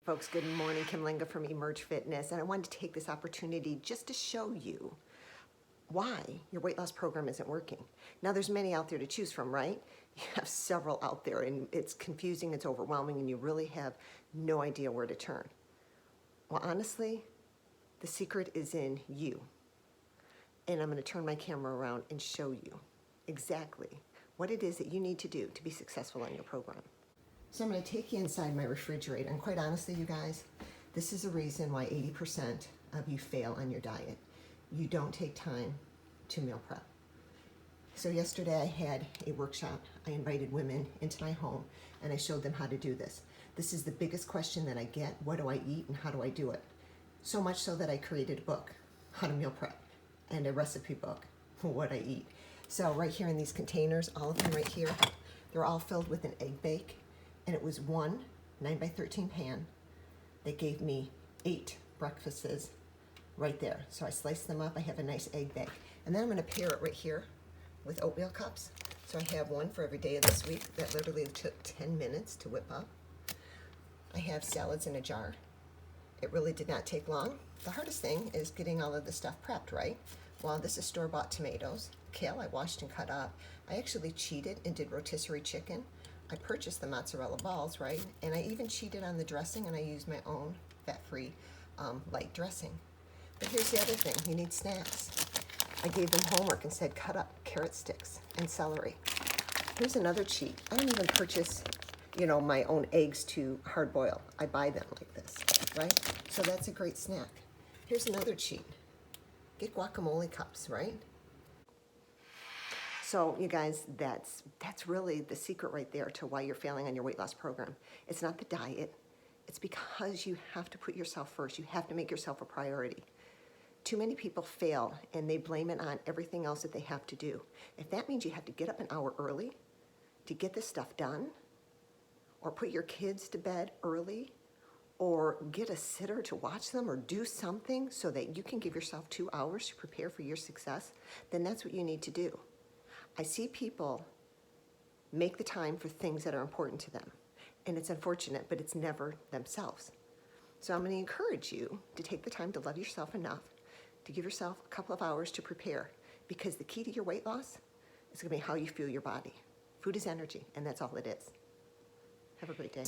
Folks, good morning. Kim Lenga from Emerge Fitness, and I wanted to take this opportunity just to show you why your weight loss program isn't working. Now, there's many out there to choose from, right? You have several out there, and it's confusing, it's overwhelming, and you really have no idea where to turn. Well, honestly, the secret is in you. And I'm going to turn my camera around and show you exactly what it is that you need to do to be successful on your program. So I'm going to take you inside my refrigerator, and quite honestly, you guys, this is a reason why 80% of you fail on your diet. You don't take time to meal prep. So yesterday I had a workshop. I invited women into my home and I showed them how to do this. This is the biggest question that I get: what do I eat and how do I do it? So much so that I created a book, How to Meal Prep, and a recipe book for what I eat. So right here in these containers, all of them right here, they're all filled with an egg bake. And it was one 9x13 pan that gave me 8 breakfasts right there. So I sliced them up. I have a nice egg bake. And then I'm going to pair it right here with oatmeal cups. So I have one for every day of this week. That literally took 10 minutes to whip up. I have salads in a jar. It really did not take long. The hardest thing is getting all of the stuff prepped, right? Well, this is store-bought tomatoes. Kale I washed and cut up. I actually cheated and did rotisserie chicken. I purchased the mozzarella balls, right? And I even cheated on the dressing, and I used my own fat-free light dressing. But here's the other thing: you need snacks. I gave them homework and said cut up carrot sticks and celery. Here's another cheat. I don't even purchase, my own eggs to hard boil. I buy them like this, right? So that's a great snack. Here's another cheat. Get guacamole cups, right? So you guys, that's really the secret right there to why you're failing on your weight loss program. It's not the diet. It's because you have to put yourself first. You have to make yourself a priority. Too many people fail and they blame it on everything else that they have to do. If that means you have to get up an hour early to get this stuff done, or put your kids to bed early, or get a sitter to watch them, or do something so that you can give yourself 2 hours to prepare for your success, then that's what you need to do. I see people make the time for things that are important to them, and it's unfortunate, but it's never themselves. So I'm going to encourage you to take the time to love yourself enough to give yourself a couple of hours to prepare, because the key to your weight loss is going to be how you feel your body. Food is energy, and that's all it is. Have a great day.